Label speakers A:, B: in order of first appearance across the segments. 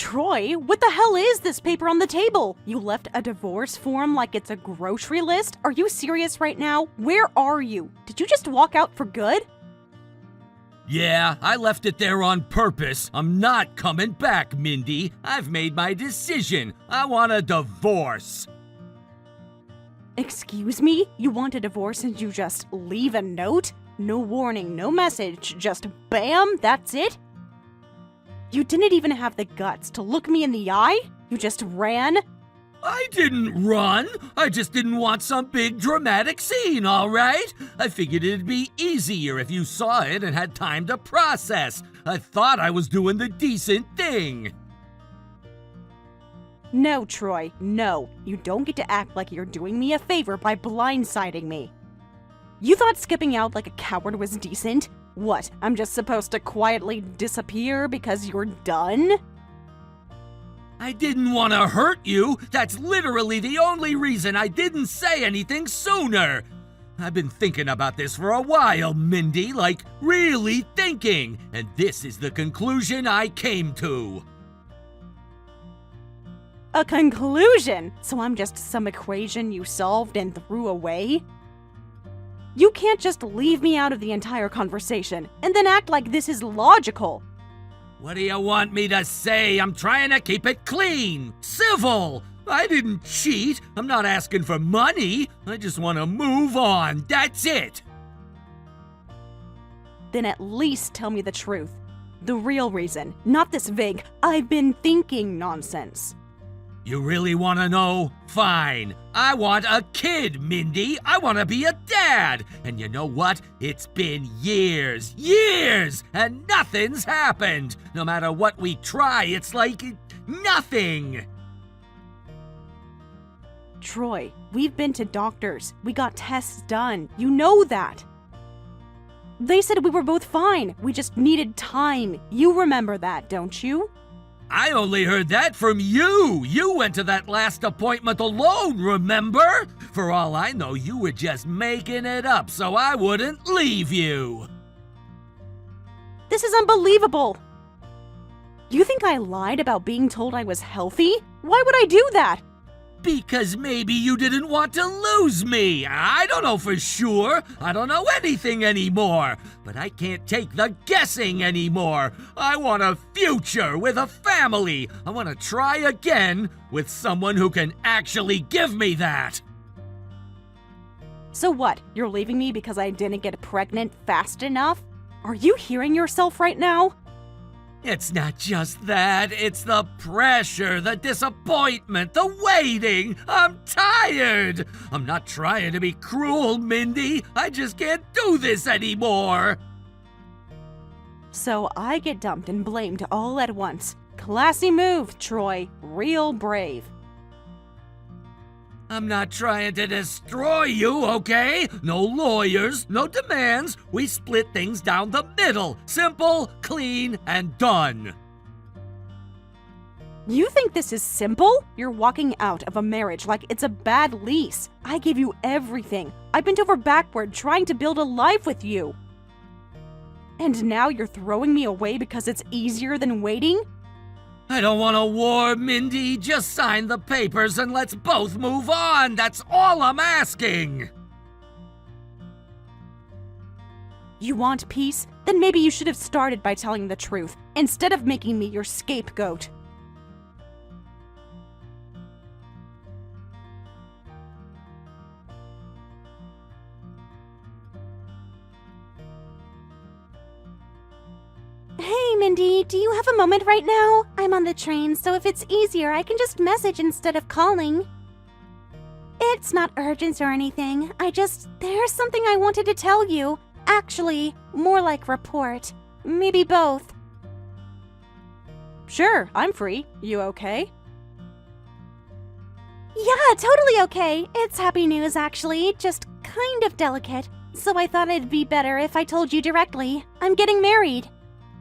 A: Troy, what the hell is this paper on the table? You left a divorce form like it's a grocery list? Are you serious right now? Where are you? Did you just walk out for good?
B: Yeah, I left it there on purpose. I'm not coming back, Mindy. I've made my decision. I want a divorce.
A: Excuse me? You want a divorce and you just leave a note? No warning, no message, just bam, that's it? You didn't even have the guts to look me in the eye? You just ran?
B: I didn't run. I just didn't want some big dramatic scene, all right? I figured it'd be easier if you saw it and had time to process. I thought I was doing the decent thing.
A: No, Troy, no. You don't get to act like you're doing me a favor by blindsiding me. You thought skipping out like a coward was decent? What, I'm just supposed to quietly disappear because you're done?
B: I didn't want to hurt you. That's literally the only reason I didn't say anything sooner. I've been thinking about this for a while, Mindy, like really thinking, and this is the conclusion I came to.
A: A conclusion? So I'm just some equation you solved and threw away? You can't just leave me out of the entire conversation and then act like this is logical.
B: What do you want me to say? I'm trying to keep it clean, civil. I didn't cheat. I'm not asking for money. I just want to move on. That's it.
A: Then at least tell me the truth. The real reason, not this vague, I've been thinking nonsense.
B: You really want to know? Fine. I want a kid, Mindy. I want to be a dad. And you know what? It's been years, and nothing's happened. No matter what we try, it's like nothing.
A: Troy, we've been to doctors. We got tests done. You know that. They said we were both fine. We just needed time. You remember that, don't you?
B: I only heard that from you. You went to that last appointment alone, remember? For all I know, you were just making it up so I wouldn't leave you.
A: This is unbelievable. You think I lied about being told I was healthy? Why would I do that?
B: Because maybe you didn't want to lose me. I don't know for sure. I don't know anything anymore. But I can't take the guessing anymore. I want a future with a family. I want to try again with someone who can actually give me that.
A: So what? You're leaving me because I didn't get pregnant fast enough? Are you hearing yourself right now?
B: It's not just that, it's the pressure, the disappointment, the waiting. I'm tired. I'm not trying to be cruel, Mindy. I just can't do this anymore.
A: So I get dumped and blamed all at once. Classy move, Troy. Real brave.
B: I'm not trying to destroy you, okay? No lawyers, no demands. We split things down the middle. Simple, clean, and done.
A: You think this is simple? You're walking out of a marriage like it's a bad lease. I gave you everything. I bent over backward trying to build a life with you. And now you're throwing me away because it's easier than waiting?
B: I don't want a war, Mindy. Just sign the papers and let's both move on. That's all I'm asking.
A: You want peace? Then maybe you should have started by telling the truth, instead of making me your scapegoat. Hey, Mindy, do you have a moment right now? I'm on the train, so if it's easier, I can just message instead of calling. It's not urgent or anything. There's something I wanted to tell you. Actually, more like report. Maybe both. Sure, I'm free. You okay? Yeah, totally okay. It's happy news, actually. Just kind of delicate. So I thought it'd be better if I told you directly. I'm getting married.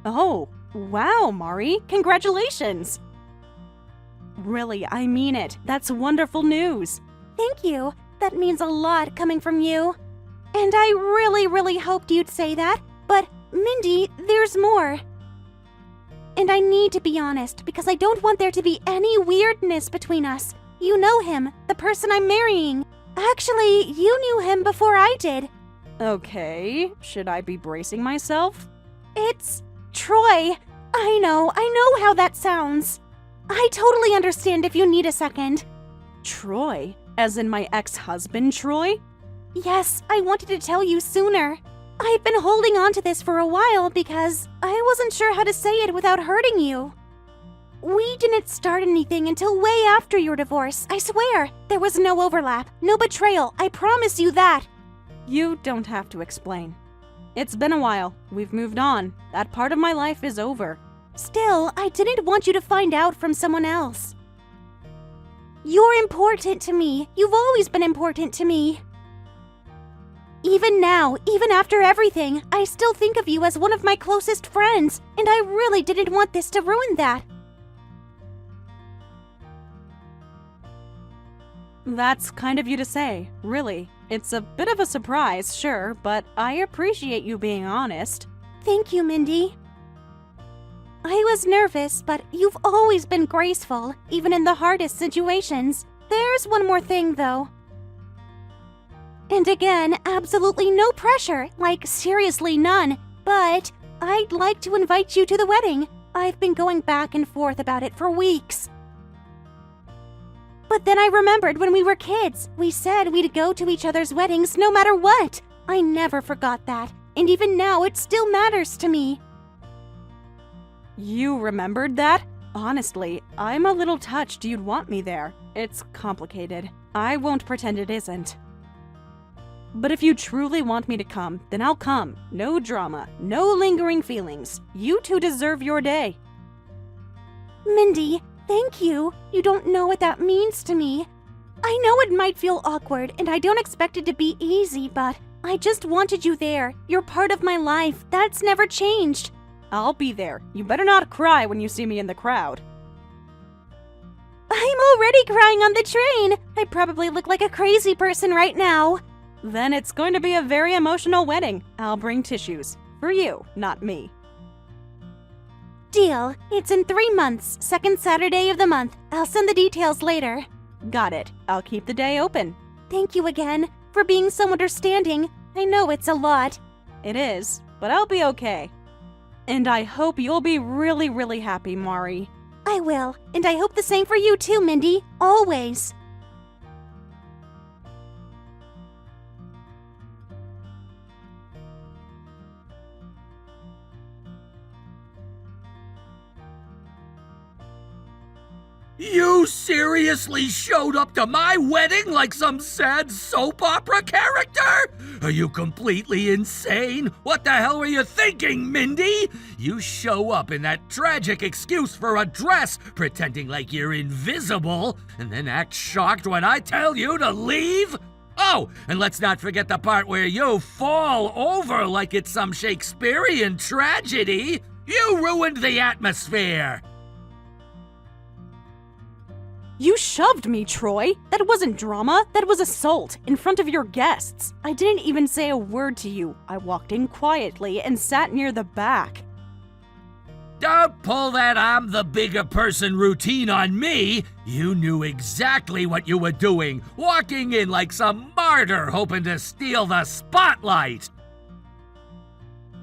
A: Oh, wow, Mari. Congratulations. Really, I mean it. That's wonderful news. Thank you. That means a lot coming from you. And I really hoped you'd say that. But, Mindy, there's more. And I need to be honest because I don't want there to be any weirdness between us. You know him, the person I'm marrying. Actually, you knew him before I did.
C: Okay, should I be bracing myself?
A: It's Troy. I know how that sounds. I totally understand if you need a second.
C: Troy? As in my ex-husband, Troy?
A: Yes, I wanted to tell you sooner. I've been holding on to this for a while because I wasn't sure how to say it without hurting you. We didn't start anything until way after your divorce, I swear. There was no overlap, no betrayal, I promise you that.
C: You don't have to explain. It's been a while. We've moved on. That part of my life is over.
A: Still, I didn't want you to find out from someone else. You're important to me. You've always been important to me. Even now, even after everything, I still think of you as one of my closest friends, and I really didn't want this to ruin that.
C: That's kind of you to say, really. It's a bit of a surprise, sure, but I appreciate you being honest.
A: Thank you, Mindy. I was nervous, but you've always been graceful, even in the hardest situations. There's one more thing, though. And again, absolutely no pressure, like seriously none. But I'd like to invite you to the wedding. I've been going back and forth about it for weeks. But then I remembered when we were kids, we said we'd go to each other's weddings no matter what. I never forgot that, and even now it still matters to me.
C: You remembered that? Honestly, I'm a little touched you'd want me there. It's complicated. I won't pretend it isn't. But if you truly want me to come, then I'll come. No drama, no lingering feelings. You two deserve your day.
A: Mindy, thank you. You don't know what that means to me. I know it might feel awkward, and I don't expect it to be easy, but I just wanted you there. You're part of my life. That's never changed.
C: I'll be there. You better not cry when you see me in the crowd.
A: I'm already crying on the train. I probably look like a crazy person right now.
C: Then it's going to be a very emotional wedding. I'll bring tissues. For you, not me.
A: Deal. It's in 3 months, second Saturday of the month. I'll send the details later.
C: Got it. I'll keep the day open.
A: Thank you again for being so understanding. I know it's a lot.
C: It is, but I'll be okay. And I hope you'll be really, really happy, Mari.
A: I will, and I hope the same for you too, Mindy. Always.
B: You seriously showed up to my wedding like some sad soap opera character? Are you completely insane? What the hell were you thinking, Mindy? You show up in that tragic excuse for a dress, pretending like you're invisible, and then act shocked when I tell you to leave? Oh, and let's not forget the part where you fall over like it's some Shakespearean tragedy. You ruined the atmosphere.
C: You shoved me, Troy. That wasn't drama. That was assault in front of your guests. I didn't even say a word to you. I walked in quietly and sat near the back.
B: Don't pull that I'm the bigger person routine on me. You knew exactly what you were doing, walking in like some martyr hoping to steal the spotlight.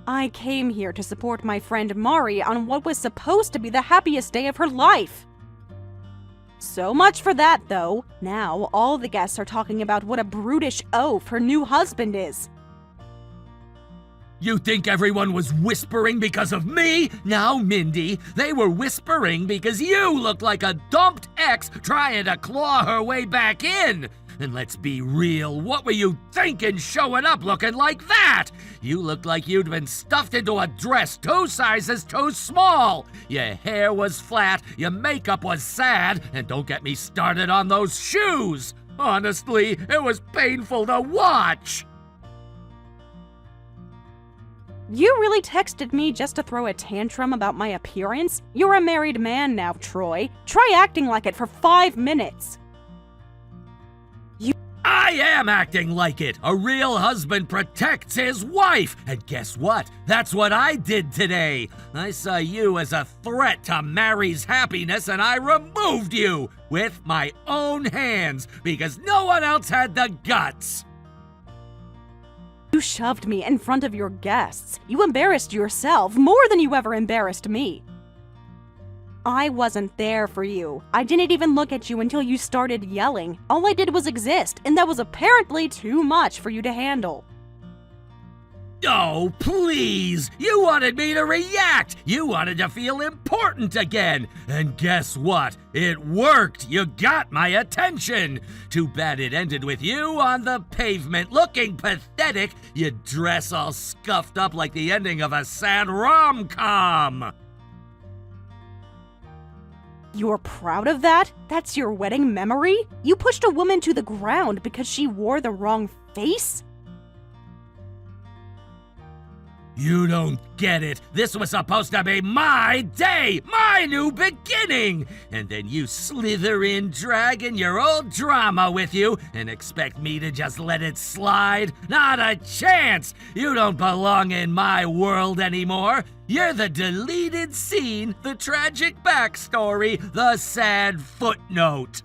C: I came here to support my friend Mari on what was supposed to be the happiest day of her life. So much for that, though. Now, all the guests are talking about what a brutish oaf her new husband is.
B: You think everyone was whispering because of me? Now, Mindy, they were whispering because you looked like a dumped ex trying to claw her way back in. And let's be real, what were you thinking showing up looking like that? You looked like you'd been stuffed into a dress 2 sizes too small. Your hair was flat, your makeup was sad, and don't get me started on those shoes. Honestly, it was painful to watch.
C: You really texted me just to throw a tantrum about my appearance? You're a married man now, Troy. Try acting like it for 5 minutes.
B: I I am acting like it. A real husband protects his wife. And guess what? That's what I did today. I saw you as a threat to Mary's happiness and I removed you with my own hands because no one else had the guts.
C: You shoved me in front of your guests. You embarrassed yourself more than you ever embarrassed me. I wasn't there for you. I didn't even look at you until you started yelling. All I did was exist, and that was apparently too much for you to handle.
B: Oh, please! You wanted me to react! You wanted to feel important again! And guess what? It worked! You got my attention! Too bad it ended with you on the pavement looking pathetic. You dress all scuffed up like the ending of a sad rom-com!
C: You're proud of that? That's your wedding memory? You pushed a woman to the ground because she wore the wrong face?
B: You don't get it. This was supposed to be my day, my new beginning. And then you slither in dragging your old drama with you and expect me to just let it slide? Not a chance. You don't belong in my world anymore. You're the deleted scene, the tragic backstory, the sad footnote.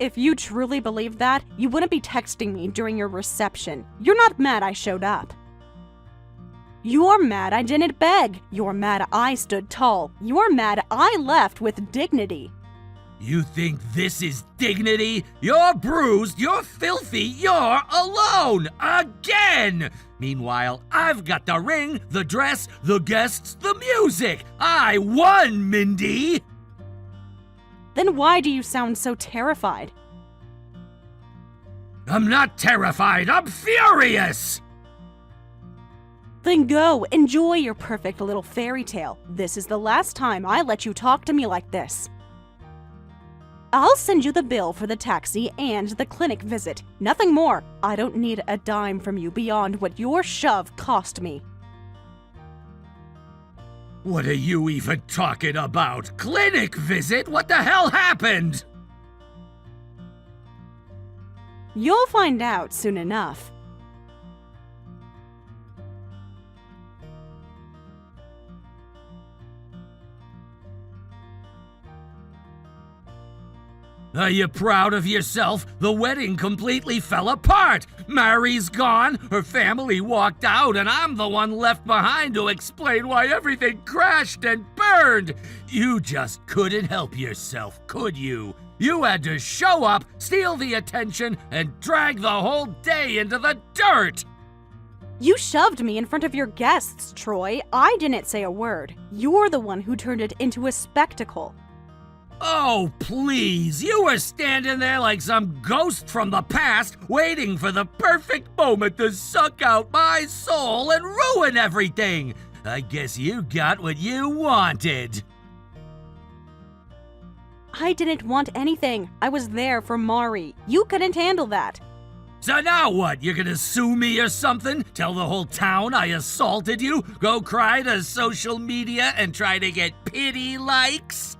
C: If you truly believed that, you wouldn't be texting me during your reception. You're not mad I showed up. You're mad I didn't beg. You're mad I stood tall. You're mad I left with dignity.
B: You think this is dignity? You're bruised, you're filthy, you're alone! Again! Meanwhile, I've got the ring, the dress, the guests, the music! I won, Mindy!
C: Then why do you sound so terrified?
B: I'm not terrified, I'm furious!
C: Then go, enjoy your perfect little fairy tale. This is the last time I let you talk to me like this. I'll send you the bill for the taxi and the clinic visit. Nothing more. I don't need a dime from you beyond what your shove cost me.
B: What are you even talking about? Clinic visit? What the hell happened?
C: You'll find out soon enough.
B: Are you proud of yourself? The wedding completely fell apart. Mary's gone, her family walked out, and I'm the one left behind to explain why everything crashed and burned. You just couldn't help yourself, could you? You had to show up, steal the attention, and drag the whole day into the dirt.
C: You shoved me in front of your guests, Troy. I didn't say a word. You're the one who turned it into a spectacle.
B: Oh, please, you were standing there like some ghost from the past, waiting for the perfect moment to suck out my soul and ruin everything. I guess you got what you wanted.
C: I didn't want anything. I was there for Mari. You couldn't handle that.
B: So now what? You're gonna sue me or something? Tell the whole town I assaulted you? Go cry to social media and try to get pity likes?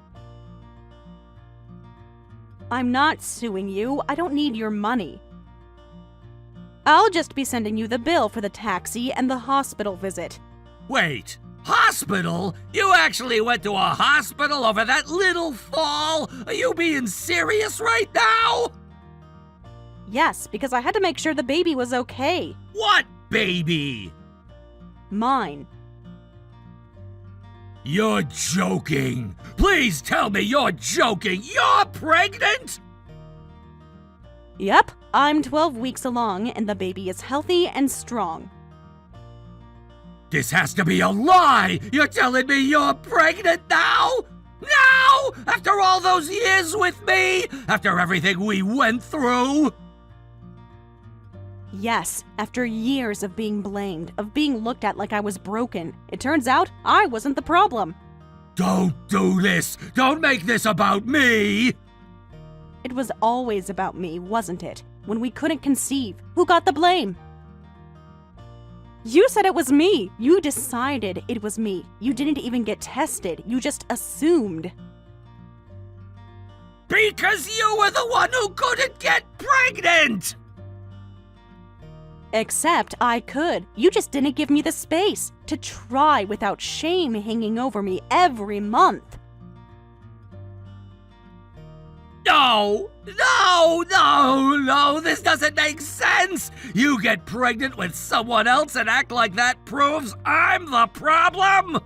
C: I'm not suing you. I don't need your money. I'll just be sending you the bill for the taxi and the hospital visit.
B: Wait, hospital? You actually went to a hospital over that little fall? Are you being serious right now?
C: Yes, because I had to make sure the baby was okay.
B: What baby?
C: Mine.
B: You're joking. Please tell me you're joking. You're pregnant?
C: Yep, I'm 12 weeks along and the baby is healthy and strong.
B: This has to be a lie! You're telling me you're pregnant now? Now? After all those years with me? After everything we went through?
C: Yes, after years of being blamed, of being looked at like I was broken, it turns out I wasn't the problem.
B: Don't do this! Don't make this about me!
C: It was always about me, wasn't it? When we couldn't conceive, who got the blame? You said it was me. You decided it was me. You didn't even get tested. You just assumed.
B: Because you were the one who couldn't get pregnant!
C: Except I could. You just didn't give me the space to try without shame hanging over me every month.
B: No, this doesn't make sense! You get pregnant with someone else and act like that proves I'm the problem?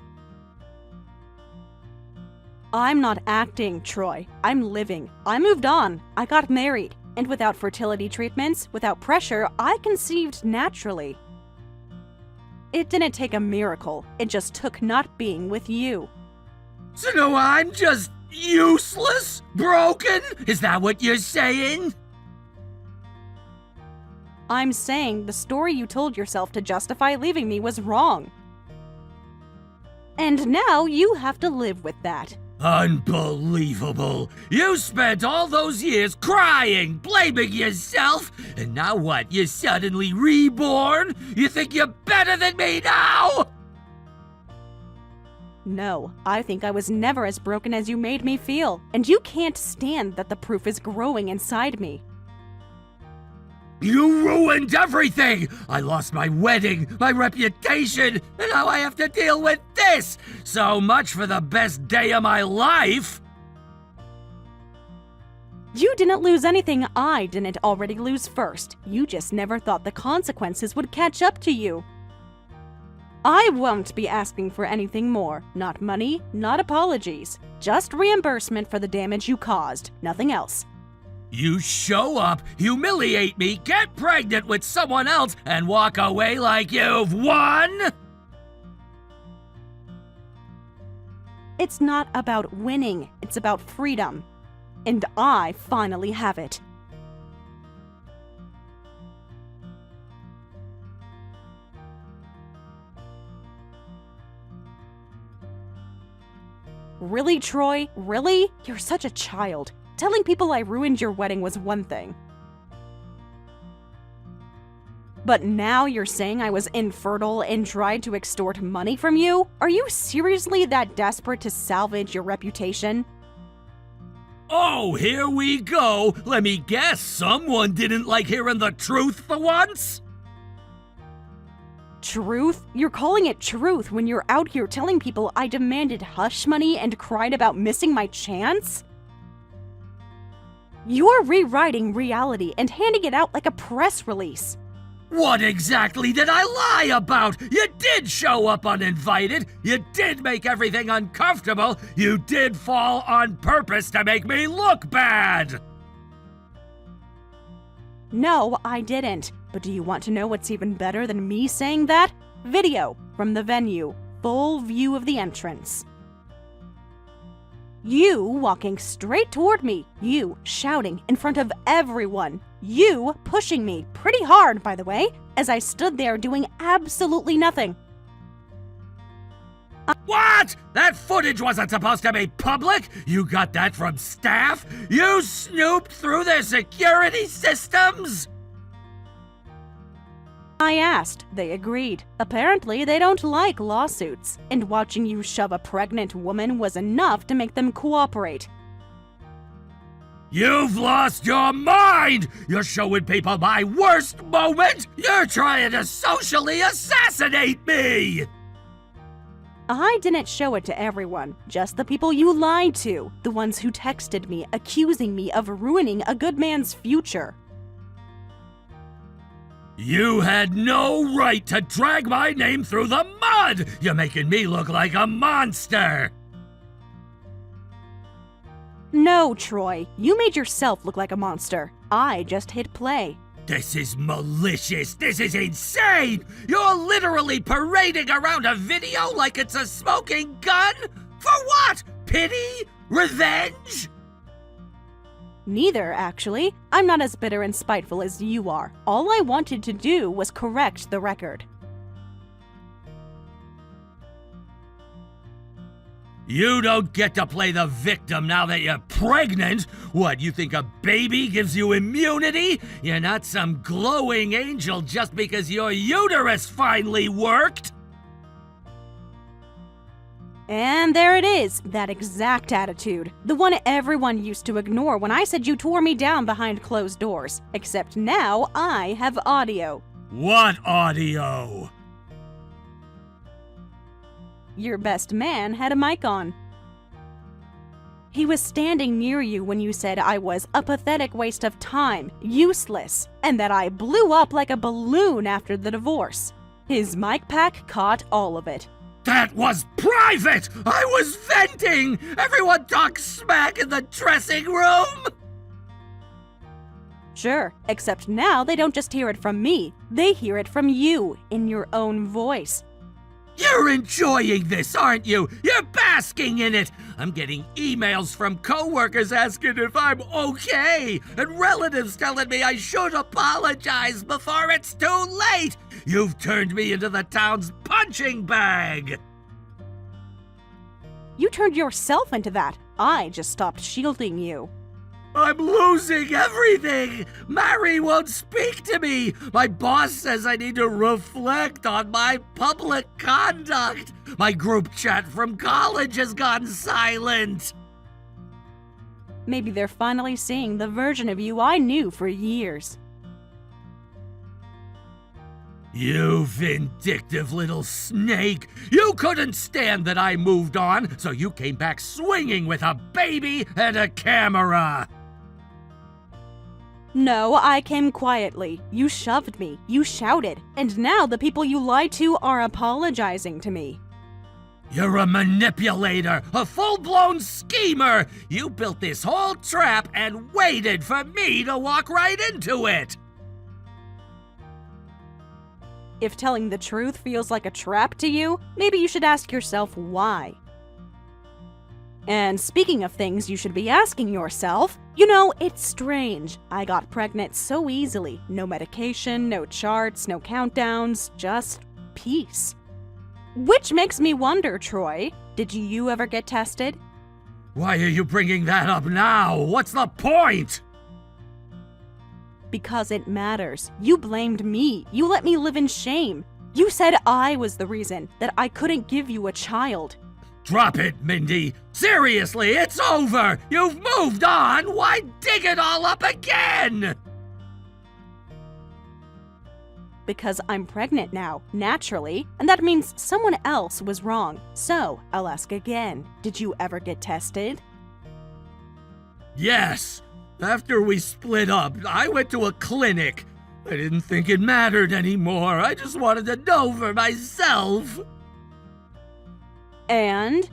C: I'm not acting, Troy. I'm living. I moved on. I got married. And without fertility treatments, without pressure, I conceived naturally. It didn't take a miracle. It just took not being with you.
B: So now I'm just useless? Broken? Is that what you're saying?
C: I'm saying the story you told yourself to justify leaving me was wrong. And now you have to live with that.
B: Unbelievable! You spent all those years crying, blaming yourself, and now what? You're suddenly reborn? You think you're better than me now?
C: No, I think I was never as broken as you made me feel, and you can't stand that the proof is growing inside me.
B: You ruined everything! I lost my wedding, my reputation, and now I have to deal with this! So much for the best day of my life!
C: You didn't lose anything I didn't already lose first. You just never thought the consequences would catch up to you. I won't be asking for anything more. Not money, not apologies. Just reimbursement for the damage you caused. Nothing else.
B: You show up, humiliate me, get pregnant with someone else, and walk away like you've won?
C: It's not about winning, it's about freedom. And I finally have it. Really, Troy? Really? You're such a child. Telling people I ruined your wedding was one thing. But now you're saying I was infertile and tried to extort money from you? Are you seriously that desperate to salvage your reputation?
B: Oh, here we go! Let me guess, someone didn't like hearing the truth for once?
C: Truth? You're calling it truth when you're out here telling people I demanded hush money and cried about missing my chance? You're rewriting reality and handing it out like a press release.
B: What exactly did I lie about? You did show up uninvited. You did make everything uncomfortable. You did fall on purpose to make me look bad.
C: No, I didn't. But do you want to know what's even better than me saying that? Video from the venue. Full view of the entrance. You walking straight toward me. You shouting in front of everyone. You pushing me pretty hard, by the way, as I stood there doing absolutely nothing.
B: What? That footage wasn't supposed to be public? You got that from staff? You snooped through their security systems?
C: I asked. They agreed. Apparently, they don't like lawsuits, and watching you shove a pregnant woman was enough to make them cooperate.
B: You've lost your mind! You're showing people my worst moment! You're trying to socially assassinate me!
C: I didn't show it to everyone, just the people you lied to, the ones who texted me accusing me of ruining a good man's future.
B: You had no right to drag my name through the mud! You're making me look like a monster!
C: No, Troy, you made yourself look like a monster. I just hit play.
B: This is malicious! This is insane! You're literally parading around a video like it's a smoking gun? For what? Pity? Revenge?
C: Neither, actually. I'm not as bitter and spiteful as you are. All I wanted to do was correct the record.
B: You don't get to play the victim now that you're pregnant. What, you think a baby gives you immunity? You're not some glowing angel just because your uterus finally worked?
C: And there it is, that exact attitude. The one everyone used to ignore when I said you tore me down behind closed doors. Except now I have audio.
B: What audio?
C: Your best man had a mic on. He was standing near you when you said I was a pathetic waste of time, useless, and that I blew up like a balloon after the divorce. His mic pack caught all of it.
B: That was private! I was venting! Everyone talks smack in the dressing room!
C: Sure, except now they don't just hear it from me, they hear it from you, in your own voice.
B: You're enjoying this, aren't you? You're basking in it! I'm getting emails from coworkers asking if I'm okay, and relatives telling me I should apologize before it's too late! You've turned me into the town's punching bag!
C: You turned yourself into that. I just stopped shielding you.
B: I'm losing everything! Mary won't speak to me! My boss says I need to reflect on my public conduct! My group chat from college has gone silent!
C: Maybe they're finally seeing the version of you I knew for years.
B: You vindictive little snake! You couldn't stand that I moved on, so you came back swinging with a baby and a camera!
C: No, I came quietly. You shoved me. You shouted. And now the people you lied to are apologizing to me.
B: You're a manipulator, a full-blown schemer! You built this whole trap and waited for me to walk right into it!
C: If telling the truth feels like a trap to you, maybe you should ask yourself why. And speaking of things you should be asking yourself, you know, it's strange. I got pregnant so easily. No medication, no charts, no countdowns, just peace. Which makes me wonder, Troy, did you ever get tested?
B: Why are you bringing that up now? What's the point?
C: Because it matters. You blamed me. You let me live in shame. You said I was the reason that I couldn't give you a child.
B: Drop it, Mindy. Seriously, it's over. You've moved on. Why dig it all up again?
C: Because I'm pregnant now, naturally, and that means someone else was wrong. So, I'll ask again. Did you ever get tested?
B: Yes. After we split up, I went to a clinic. I didn't think it mattered anymore. I just wanted to know for myself.
C: And?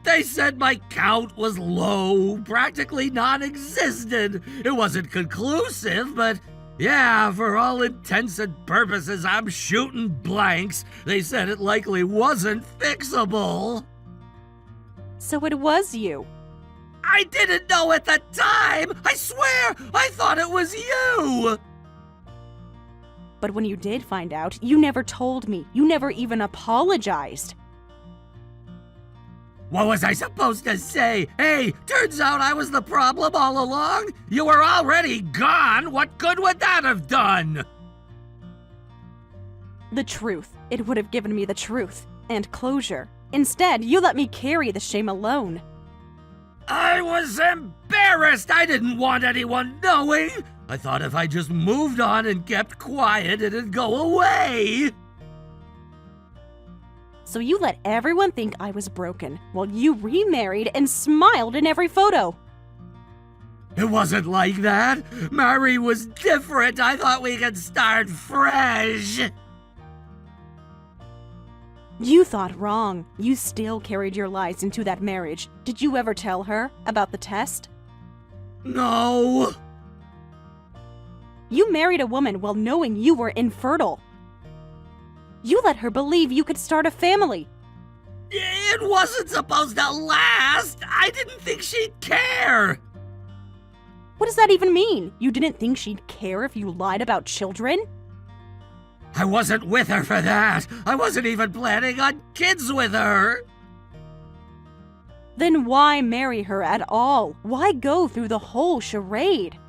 B: They said my count was low, practically non-existent. It wasn't conclusive, but yeah, for all intents and purposes, I'm shooting blanks. They said it likely wasn't fixable.
C: So it was you.
B: I didn't know at the time! I swear, I thought it was you!
C: But when you did find out, you never told me. You never even apologized.
B: What was I supposed to say? Hey, turns out I was the problem all along? You were already gone! What good would that have done?
C: The truth. It would have given me the truth. And closure. Instead, you let me carry the shame alone.
B: I was embarrassed! I didn't want anyone knowing! I thought if I just moved on and kept quiet, it'd go away!
C: So you let everyone think I was broken, while you remarried and smiled in every photo.
B: It wasn't like that. Mary was different. I thought we could start fresh.
C: You thought wrong. You still carried your lies into that marriage. Did you ever tell her about the test?
B: No.
C: You married a woman while knowing you were infertile. You let her believe you could start a family.
B: It wasn't supposed to last. I didn't think she'd care.
C: What does that even mean? You didn't think she'd care if you lied about children?
B: I wasn't with her for that. I wasn't even planning on kids with her.
C: Then why marry her at all? Why go through the whole charade?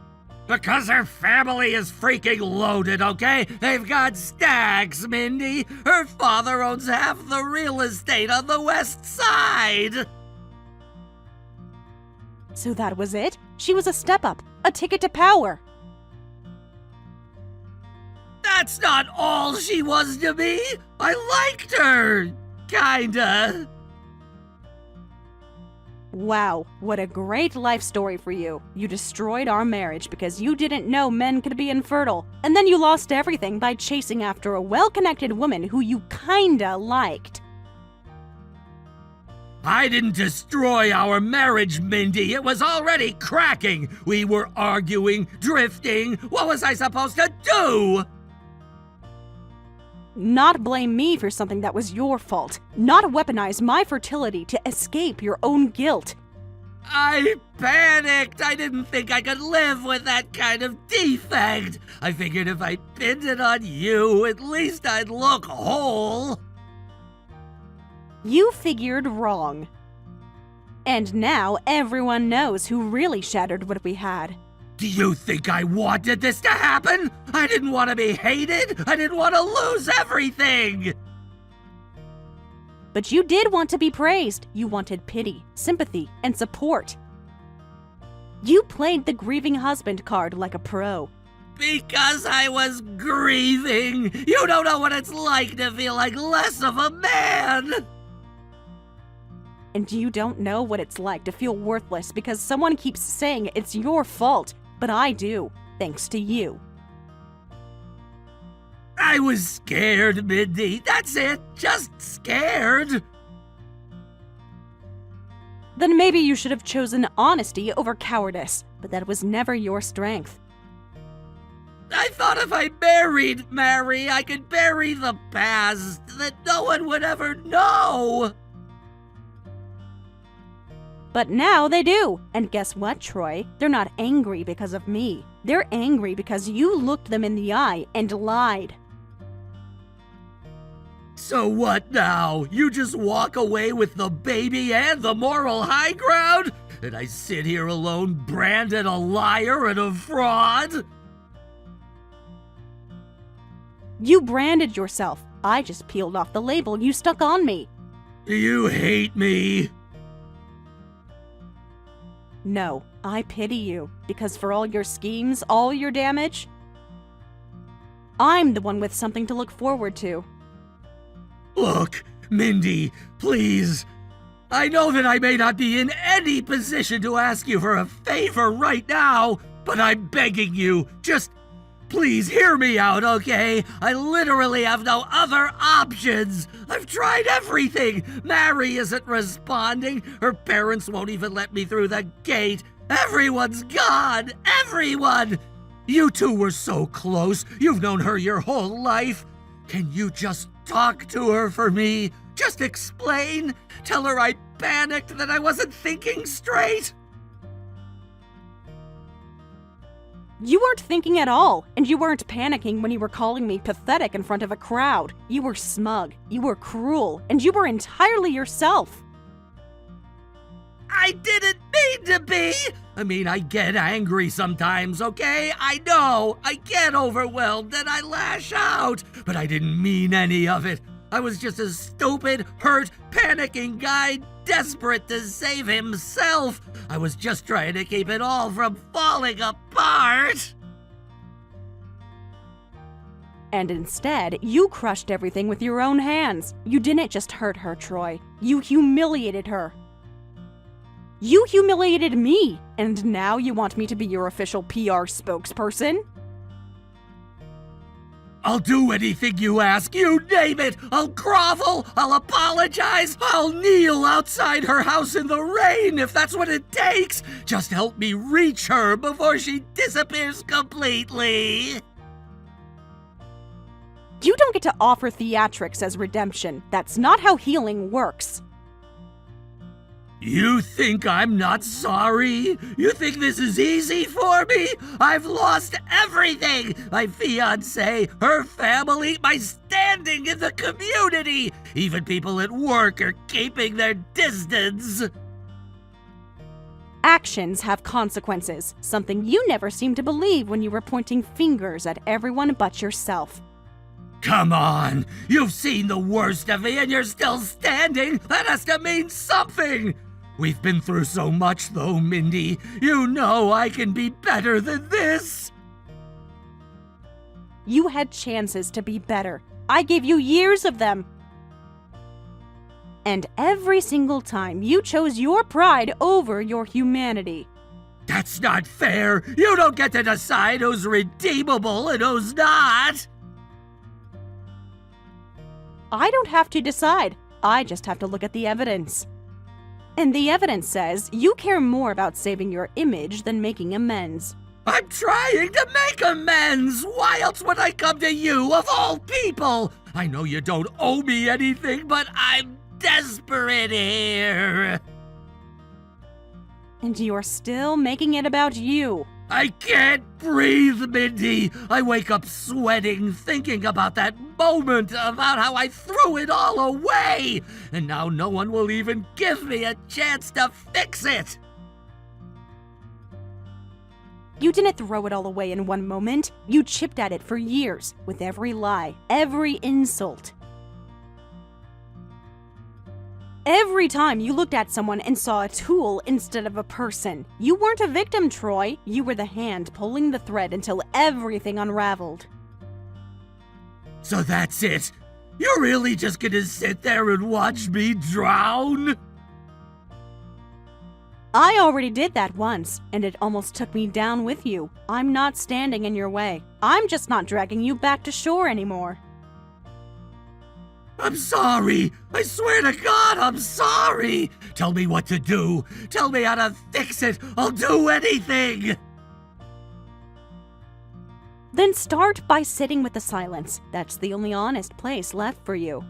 B: Because her family is freaking loaded, okay? They've got stacks, Mindy. Her father owns half the real estate on the west side.
C: So that was it? She was a step up, a ticket to power.
B: That's not all she was to me. I liked her. Kinda.
C: Wow, what a great life story for you. You destroyed our marriage because you didn't know men could be infertile. And then you lost everything by chasing after a well-connected woman who you kinda liked.
B: I didn't destroy our marriage, Mindy. It was already cracking. We were arguing, drifting. What was I supposed to do?
C: Not blame me for something that was your fault. Not weaponize my fertility to escape your own guilt.
B: I panicked. I didn't think I could live with that kind of defect. I figured if I pinned it on you, at least I'd look whole.
C: You figured wrong. And now everyone knows who really shattered what we had.
B: Do you think I wanted this to happen? I didn't want to be hated. I didn't want to lose everything.
C: But you did want to be praised. You wanted pity, sympathy, and support. You played the grieving husband card like a pro.
B: Because I was grieving. You don't know what it's like to feel like less of a man.
C: And you don't know what it's like to feel worthless because someone keeps saying it's your fault. But I do, thanks to you.
B: I was scared, Mindy. That's it. Just scared.
C: Then maybe you should have chosen honesty over cowardice, but that was never your strength.
B: I thought if I married Mary, I could bury the past, that no one would ever know.
C: But now they do. And guess what, Troy? They're not angry because of me. They're angry because you looked them in the eye and lied.
B: So what now? You just walk away with the baby and the moral high ground? And I sit here alone branded a liar and a fraud?
C: You branded yourself. I just peeled off the label you stuck on me.
B: You hate me.
C: No, I pity you, because for all your schemes, all your damage, I'm the one with something to look forward to.
B: Look, Mindy, please. I know that I may not be in any position to ask you for a favor right now, but I'm begging you, just please hear me out, okay? I literally have no other options. I've tried everything. Mary isn't responding. Her parents won't even let me through the gate. Everyone's gone. Everyone. You two were so close. You've known her your whole life. Can you just talk to her for me? Just explain. Tell her I panicked, that I wasn't thinking straight.
C: You weren't thinking at all, and you weren't panicking when you were calling me pathetic in front of a crowd. You were smug, you were cruel, and you were entirely yourself.
B: I didn't mean to be! I mean, I get angry sometimes, okay? I know, I get overwhelmed and I lash out, but I didn't mean any of it. I was just a stupid, hurt, panicking guy desperate to save himself. I was just trying to keep it all from falling apart.
C: And instead, you crushed everything with your own hands. You didn't just hurt her, Troy. You humiliated her. You humiliated me, and now you want me to be your official PR spokesperson?
B: I'll do anything you ask, you name it. I'll grovel, I'll apologize, I'll kneel outside her house in the rain if that's what it takes. Just help me reach her before she disappears completely.
C: You don't get to offer theatrics as redemption. That's not how healing works.
B: You think I'm not sorry? You think this is easy for me? I've lost everything! My fiancé, her family, my standing in the community! Even people at work are keeping their distance.
C: Actions have consequences, something you never seem to believe when you were pointing fingers at everyone but yourself.
B: Come on! You've seen the worst of me and you're still standing! That has to mean something! We've been through so much though, Mindy. You know I can be better than this!
C: You had chances to be better. I gave you years of them. And every single time you chose your pride over your humanity.
B: That's not fair! You don't get to decide who's redeemable and who's not!
C: I don't have to decide. I just have to look at the evidence. And the evidence says you care more about saving your image than making amends.
B: I'm trying to make amends! Why else would I come to you, of all people? I know you don't owe me anything, but I'm desperate here!
C: And you're still making it about you.
B: I can't breathe, Mindy! I wake up sweating thinking about that moment, about how I threw it all away! And now no one will even give me a chance to fix it!
C: You didn't throw it all away in one moment. You chipped at it for years, with every lie, every insult. Every time you looked at someone and saw a tool instead of a person. You weren't a victim, Troy. You were the hand pulling the thread until everything unraveled.
B: So that's it? You're really just gonna sit there and watch me drown?
C: I already did that once, and it almost took me down with you. I'm not standing in your way. I'm just not dragging you back to shore anymore.
B: I'm sorry! I swear to God, I'm sorry! Tell me what to do! Tell me how to fix it! I'll do anything!
C: Then start by sitting with the silence. That's the only honest place left for you.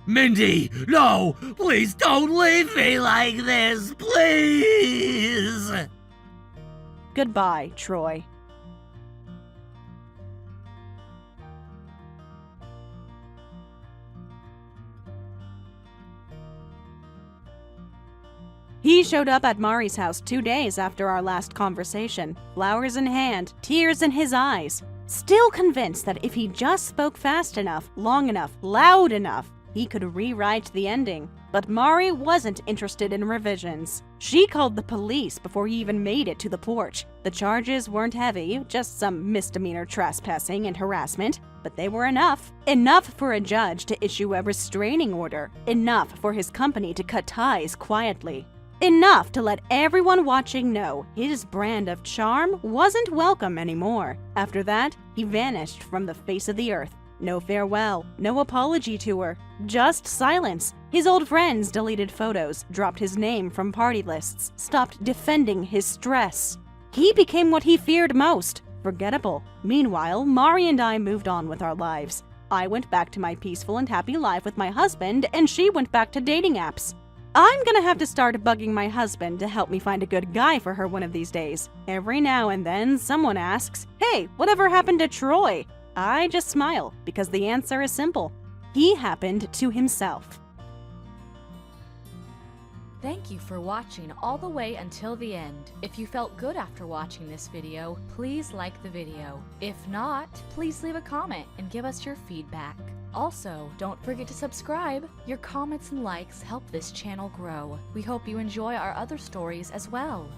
B: Mindy, no! Please don't leave me like this! Please!
C: Goodbye, Troy. He showed up at Mari's house 2 days after our last conversation, flowers in hand, tears in his eyes, still convinced that if he just spoke fast enough, long enough, loud enough, he could rewrite the ending. But Mari wasn't interested in revisions. She called the police before he even made it to the porch. The charges weren't heavy, just some misdemeanor trespassing and harassment, but they were enough. Enough for a judge to issue a restraining order. Enough for his company to cut ties quietly. Enough to let everyone watching know his brand of charm wasn't welcome anymore. After that, he vanished from the face of the earth. No farewell, no apology tour, just silence. His old friends deleted photos, dropped his name from party lists, stopped defending his stress. He became what he feared most, forgettable. Meanwhile, Mari and I moved on with our lives. I went back to my peaceful and happy life with my husband, and she went back to dating apps. I'm gonna have to start bugging my husband to help me find a good guy for her one of these days. Every now and then, someone asks, "Hey, whatever happened to Troy?" I just smile, because the answer is simple. He happened to himself.
D: Thank you for watching all the way until the end. If you felt good after watching this video, please like the video. If not, please leave a comment and give us your feedback. Also, don't forget to subscribe. Your comments and likes help this channel grow. We hope you enjoy our other stories as well.